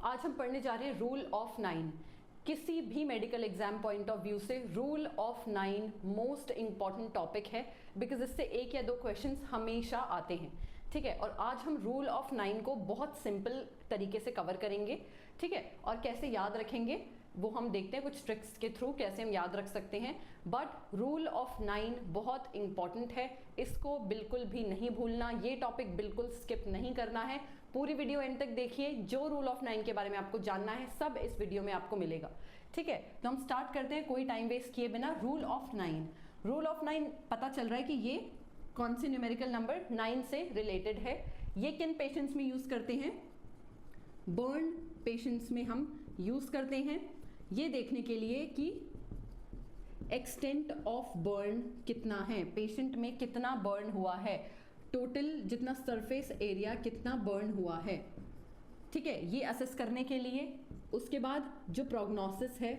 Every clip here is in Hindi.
आज हम पढ़ने जा रहे हैं रूल ऑफ 9। किसी भी medical exam point of view से rule of 9 most important topic है, बिकॉज इससे एक या दो क्वेश्चंस हमेशा आते हैं। ठीक है, और आज हम रूल ऑफ 9 को बहुत सिंपल तरीके से कवर करेंगे। ठीक है, और कैसे याद रखेंगे वो हम देखते हैं, कुछ ट्रिक्स के थ्रू कैसे हम याद रख सकते हैं। बट रूल ऑफ 9 बहुत इंपॉर्टेंट है, इसको बिल्कुल भी नहीं भूलना, ये टॉपिक बिल्कुल स्किप नहीं करना है। पूरी वीडियो एंड तक देखिए, जो रूल ऑफ 9 के बारे में आपको जानना है सब इस वीडियो में आपको मिलेगा। ठीक है, तो हम स्टार्ट करते हैं कोई टाइम वेस्ट किए बिना। रूल ऑफ 9, रूल ऑफ 9 पता चल रहा है कि ये कौन से न्यूमेरिकल नंबर 9 से रिलेटेड है। ये किन पेशेंट्स में यूज करते हैं? बर्न पेशेंट्स में हम यूज करते हैं, ये देखने के लिए कि एक्सटेंट ऑफ बर्न कितना है, पेशेंट में कितना बर्न हुआ है, टोटल जितना सरफेस एरिया कितना बर्न हुआ है। ठीक है, ये असेस करने के लिए। उसके बाद जो प्रोग्नोसिस है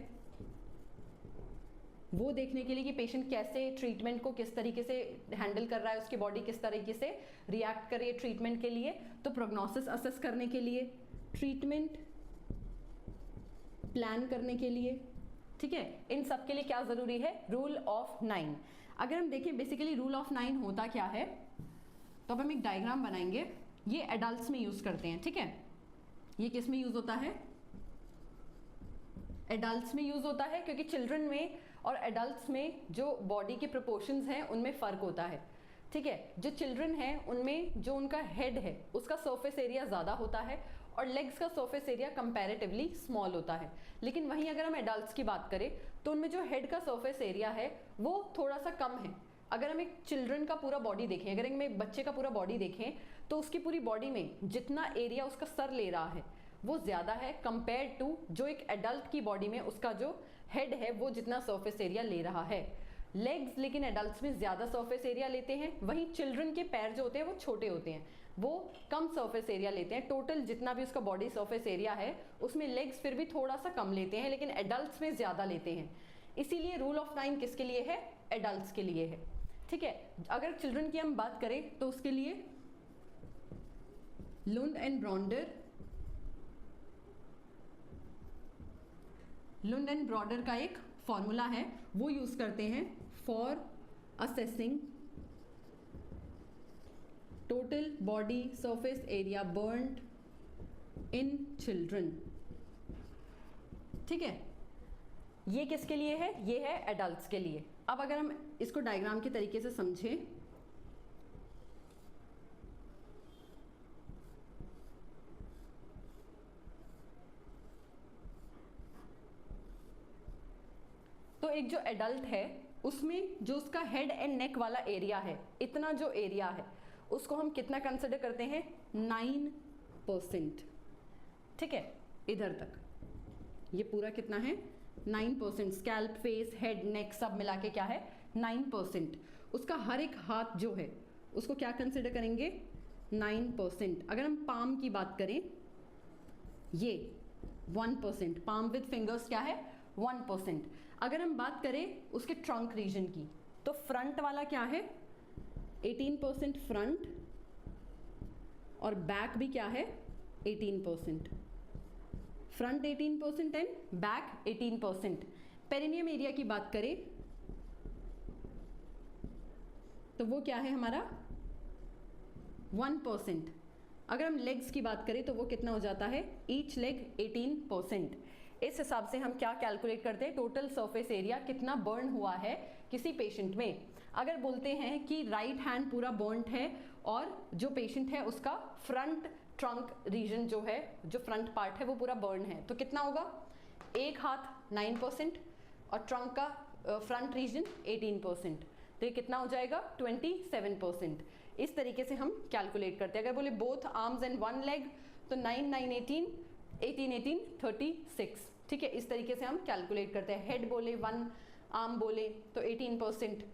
वो देखने के लिए कि पेशेंट कैसे ट्रीटमेंट को किस तरीके से हैंडल कर रहा है, उसकी बॉडी किस तरीके से रिएक्ट कर रही है ट्रीटमेंट के लिए। तो प्रोग्नोसिस असेस करने के लिए, ट्रीटमेंट प्लान करने के लिए। ठीक है, इन सब के लिए क्या जरूरी है? Rule of 9। अगर हम देखें बेसिकली रूल ऑफ 9 होता क्या है, तो अब हम एक डायग्राम बनाएंगे। ये एडल्ट्स में यूज करते हैं। ठीक है, ये किस में यूज होता है? एडल्ट्स में यूज होता है, क्योंकि चिल्ड्रन में और एडल्ट्स में जो बॉडी के प्रोपोर्शंस हैं उनमें फर्क होता है। ठीक है, जो चिल्ड्रन है उनमें जो उनका हेड है उसका सरफेस एरिया ज़्यादा होता है और लेग्स का सरफेस एरिया कंपैरेटिवली स्मॉल होता है। लेकिन वहीं अगर हम एडल्ट्स की बात करें तो उनमें जो हेड का सरफेस एरिया है वो थोड़ा सा कम है। अगर हम एक चिल्ड्रन का पूरा बॉडी देखें, अगर हम एक बच्चे का पूरा बॉडी देखें तो उसकी पूरी बॉडी में जितना एरिया उसका सर ले रहा है वो ज़्यादा है कंपेयर टू जो एक एडल्ट की बॉडी में उसका जो हेड है वो जितना सरफेस एरिया ले रहा है। लेग्स लेकिन एडल्ट्स में ज़्यादा सरफेस एरिया लेते हैं, वहीं चिल्ड्रन के पैर जो होते हैं वो छोटे होते हैं, वो कम सरफेस एरिया लेते हैं। टोटल जितना भी उसका बॉडी सरफेस एरिया है उसमें लेग्स फिर भी थोड़ा सा कम लेते हैं, लेकिन एडल्ट्स में ज़्यादा लेते हैं। इसीलिए रूल ऑफ 9 किसके लिए है? एडल्ट्स के लिए है। ठीक है, अगर चिल्ड्रन की हम बात करें तो उसके लिए लुंड एंड ब्रॉडर का एक फॉर्मूला है, वो यूज करते हैं for assessing total body surface area burned in children. ठीक है, ये किसके लिए है? ये है एडल्ट्स के लिए। अब अगर हम इसको डायग्राम के तरीके से समझें, तो एक जो एडल्ट है उसमें जो उसका हेड एंड नेक वाला एरिया है, इतना जो एरिया है उसको हम कितना कंसिडर करते हैं? 9%। ठीक है, इधर तक ये पूरा कितना है? 9%। स्कैल्प, फेस, हेड, नेक सब मिला के क्या है? 9%। उसका हर एक हाथ जो है उसको क्या कंसिडर करेंगे? 9%। अगर हम पाम की बात करें, ये 1%। पाम विद फिंगर्स क्या है? 1%। अगर हम बात करें उसके ट्रंक रीजन की, तो फ्रंट वाला क्या है? 18% फ्रंट, और बैक भी क्या है? 18%। Front 18% and back 18%। Perineum area की बात करें तो वो क्या है हमारा? 1%। अगर हम लेग्स की बात करें तो वो कितना हो जाता है? Each leg 18%। इस हिसाब से हम क्या कैलकुलेट करते हैं? टोटल सरफेस एरिया कितना बर्न हुआ है किसी पेशेंट में। अगर बोलते हैं कि राइट हैंड पूरा बर्न्ड है और जो पेशेंट है उसका फ्रंट ट्रंक रीजन जो है, जो फ्रंट पार्ट है वो पूरा बर्न है, तो कितना होगा? एक हाथ 9% और ट्रंक का फ्रंट रीजन 18%, तो ये कितना हो जाएगा? 27%। इस तरीके से हम कैलकुलेट करते हैं। अगर बोले both arms and one leg तो 9, 9, 18, 18, 18, 36। ठीक है, इस तरीके से हम कैलकुलेट करते हैं। हेड बोले, वन आर्म बोले तो 18%।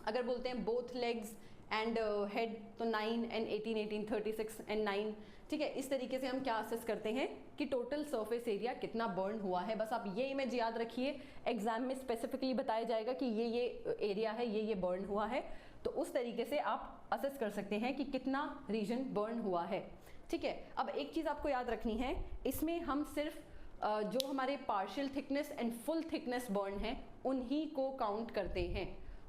अगर बोलते हैं बोथ लेग्स एंड हेड तो 9 एंड 18, 18, 36 एंड 9। ठीक है, इस तरीके से हम क्या असेस करते हैं कि टोटल सरफेस एरिया कितना बर्न हुआ है। बस आप ये इमेज याद रखिए, एग्जाम में स्पेसिफिकली बताया जाएगा कि ये एरिया है, ये बर्न हुआ है, तो उस तरीके से आप असेस कर सकते हैं कि कितना रीजन बर्न हुआ है। ठीक है। अब एक चीज़ आपको याद रखनी है, इसमें हम सिर्फ जो हमारे partial thickness and full thickness burn है उन्हीं को काउंट करते हैं।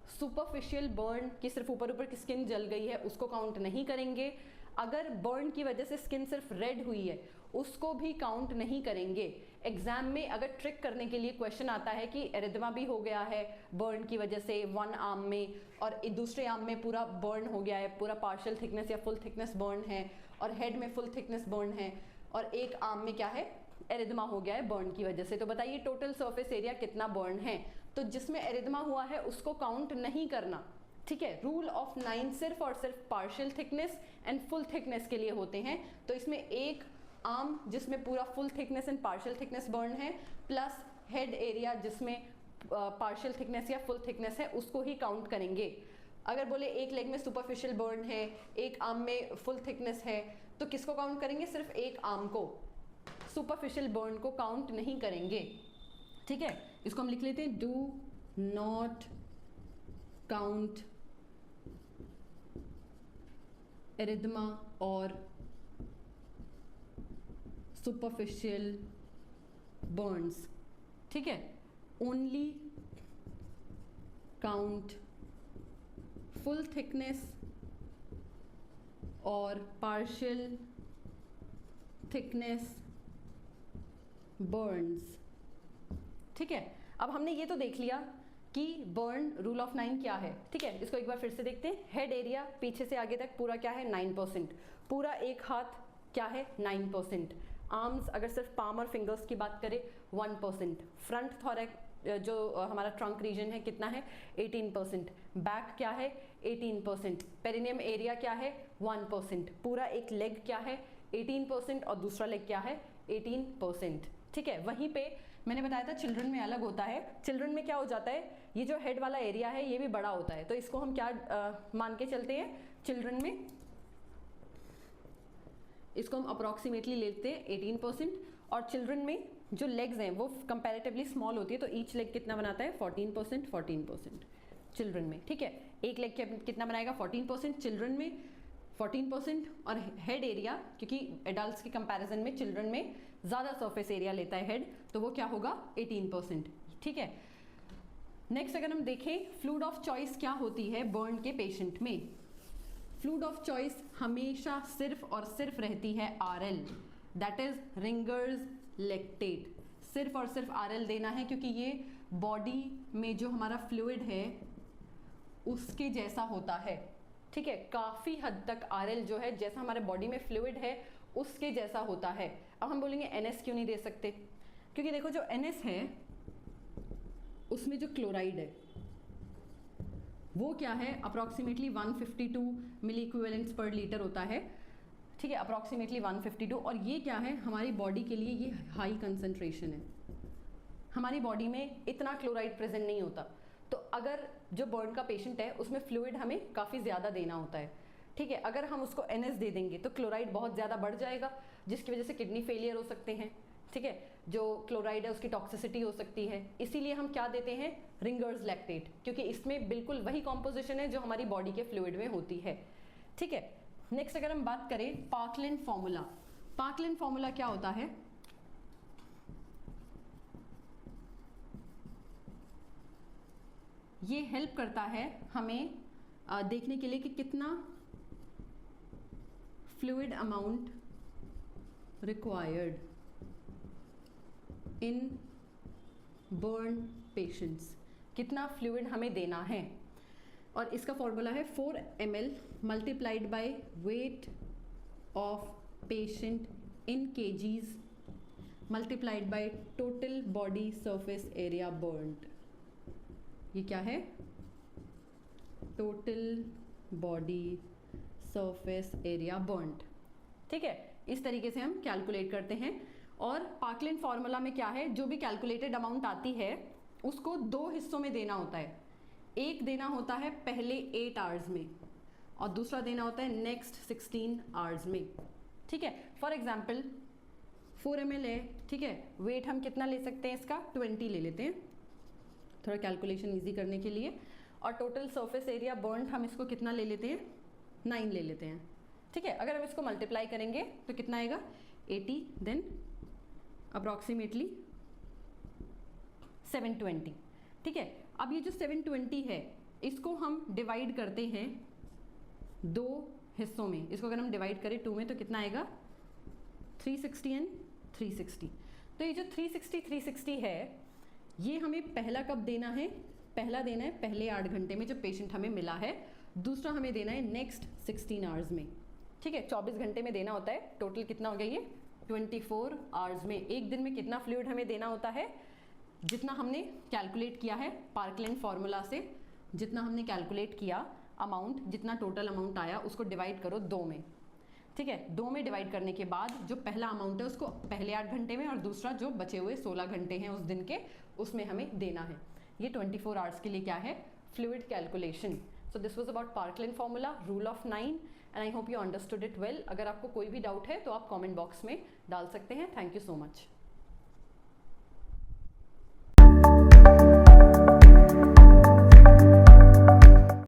सुपरफिशियल बर्न की सिर्फ ऊपर ऊपर की स्किन जल गई है उसको काउंट नहीं करेंगे। अगर बर्न की वजह से स्किन सिर्फ रेड हुई है उसको भी काउंट नहीं करेंगे। एग्जाम में अगर ट्रिक करने के लिए क्वेश्चन आता है कि एरिथमा भी हो गया है बर्न की वजह से वन आर्म में, और दूसरे आर्म में पूरा बर्न हो गया है, पूरा पार्शियल थिकनेस या फुल थिकनेस बर्न है, और हेड में फुल थिकनेस बर्न है, और एक आर्म में क्या है, एरिथमा हो गया है बर्न की वजह से, तो बताइए टोटल सरफेस एरिया कितना बर्न है। तो जिसमें एरिथमा हुआ है उसको काउंट नहीं करना, ठीक है। रूल ऑफ 9 सिर्फ और सिर्फ partial thickness and full thickness के लिए होते हैं। तो इसमें एक आर्म जिसमें पूरा full thickness and partial thickness burn है, प्लस हेड एरिया जिसमें पार्शियल थिकनेस या फुल थिकनेस है, उसको ही काउंट करेंगे। अगर बोले एक लेग में सुपरफिशियल बर्न है, एक आर्म में फुल थिकनेस है, तो किसको काउंट करेंगे, सिर्फ एक आर्म को, सुपरफिशियल बर्न को काउंट नहीं करेंगे, ठीक है। इसको हम लिख लेते हैं, डू नॉट काउंट एरिथमा और सुपरफिशियल बर्न्स, ठीक है। ओनली काउंट फुल थिकनेस और पार्शियल थिकनेस बर्न्स, ठीक है। अब हमने ये तो देख लिया कि बर्न रूल ऑफ 9 क्या है, ठीक है। इसको एक बार फिर से देखते हैं। हेड एरिया पीछे से आगे तक पूरा क्या है, 9%, पूरा एक हाथ क्या है, 9%, आर्म्स अगर सिर्फ पाम और फिंगर्स की बात करें 1%, फ्रंट थोरैक्स जो हमारा ट्रंक रीजन है कितना है, 18%, बैक क्या है 18%, पेरिनियम एरिया क्या है 1%, पूरा एक लेग क्या है 18% और दूसरा लेग क्या है 18%, ठीक है। वहीं पे मैंने बताया था चिल्ड्रन में अलग होता है। चिल्ड्रन में क्या हो जाता है, ये जो हेड वाला एरिया है ये भी बड़ा होता है, तो इसको हम क्या मान के चलते हैं, चिल्ड्रन में इसको हम अप्रॉक्सीमेटली लेते हैं 18%, और चिल्ड्रन में जो लेग्स हैं वो कंपैरेटिवली स्मॉल होती है, तो ईच लेग कितना बनाता है 14% चिल्ड्रन में, ठीक है। एक लेग कितना बनाएगा 14% चिल्ड्रन में 14%, और हेड एरिया क्योंकि एडल्ट्स के कंपैरिजन में चिल्ड्रन में ज़्यादा सरफेस एरिया लेता है हेड, तो वो क्या होगा 18%, ठीक है। नेक्स्ट अगर हम देखें फ्लूइड ऑफ चॉइस क्या होती है बर्न के पेशेंट में, फ्लूइड ऑफ चॉइस हमेशा सिर्फ और सिर्फ रहती है RL, that is ringers lactate. सिर्फ और सिर्फ RL देना है क्योंकि ये बॉडी में जो हमारा फ्लूइड है उसके जैसा होता है, ठीक है। काफ़ी हद तक RL जो है जैसा हमारे बॉडी में फ्लूइड है उसके जैसा होता है। अब हम बोलेंगे NS क्यों नहीं दे सकते, क्योंकि देखो जो NS है उसमें जो क्लोराइड है वो क्या है अप्रॉक्सीमेटली 152 मिली इक्विवेलेंट्स पर लीटर होता है, ठीक है, अप्रॉक्सीमेटली 152, और ये क्या है हमारी बॉडी के लिए ये हाई कंसंट्रेशन है। हमारी बॉडी में इतना क्लोराइड प्रेजेंट नहीं होता, तो अगर जो बर्न का पेशेंट है उसमें फ्लूइड हमें काफ़ी ज़्यादा देना होता है, ठीक है। अगर हम उसको NS दे देंगे तो क्लोराइड बहुत ज़्यादा बढ़ जाएगा जिसकी वजह से किडनी फेलियर हो सकते हैं, ठीक है। जो क्लोराइड है उसकी टॉक्सिसिटी हो सकती है, इसीलिए हम क्या देते हैं रिंगर्स लैक्टेट, क्योंकि इसमें बिल्कुल वही कॉम्पोजिशन है जो हमारी बॉडी के फ्लूइड में होती है, ठीक है। नेक्स्ट अगर हम बात करें पार्कलिन फॉर्मूला, पार्कलिन फॉर्मूला क्या होता है, ये हेल्प करता है हमें देखने के लिए कि कितना fluid amount required in burn patients, कितना फ्लूइड हमें देना है, और इसका फॉर्मूला है 4 ml multiplied by weight of patient in kgs multiplied by total body surface area burned. ये क्या है, total body surface area burned, ठीक है। इस तरीके से हम कैलकुलेट करते हैं। और पार्कलिन फॉर्मूला में क्या है, जो भी कैलकुलेटेड अमाउंट आती है उसको 2 हिस्सों में देना होता है, एक देना होता है पहले 8 आवर्स में और दूसरा देना होता है नेक्स्ट 16 आवर्स में, ठीक है। फॉर एग्जाम्पल 4 ml है, ठीक है, वेट हम कितना ले सकते हैं इसका 20 ले लेते हैं थोड़ा कैलकुलेशन ईजी करने के लिए, और टोटल सरफेस एरिया बर्न हम इसको कितना ले लेते हैं 9 ले लेते हैं, ठीक है, अगर हम इसको मल्टीप्लाई करेंगे तो कितना आएगा 80, देन अप्रॉक्सीमेटली 720। ठीक है, अब ये जो 720 है इसको हम डिवाइड करते हैं दो हिस्सों में। इसको अगर हम डिवाइड करें 2 में तो कितना आएगा 360 एंड 360। तो ये जो 360 है ये हमें पहला कब देना है, पहला देना है पहले 8 घंटे में जब पेशेंट हमें मिला है, दूसरा हमें देना है नेक्स्ट 16 आवर्स में। ठीक है, 24 घंटे में देना होता है। टोटल कितना हो गया ये 24 आवर्स में। एक दिन में कितना फ्लूइड हमें देना होता है, जितना हमने कैलकुलेट किया है पार्कलैंड फॉर्मूला से, जितना हमने कैलकुलेट किया अमाउंट, जितना टोटल अमाउंट आया उसको डिवाइड करो 2 में। ठीक है, 2 में डिवाइड करने के बाद जो पहला अमाउंट है उसको पहले 8 घंटे में और दूसरा जो बचे हुए 16 घंटे हैं उस दिन के उसमें हमें देना है। ये 24 आवर्स के लिए क्या है, fluid calculation. So this was about parkland formula, rule of 9 and I hope you understood it well. अगर आपको कोई भी डाउट है तो आप कमेंट बॉक्स में डाल सकते हैं। Thank you so much.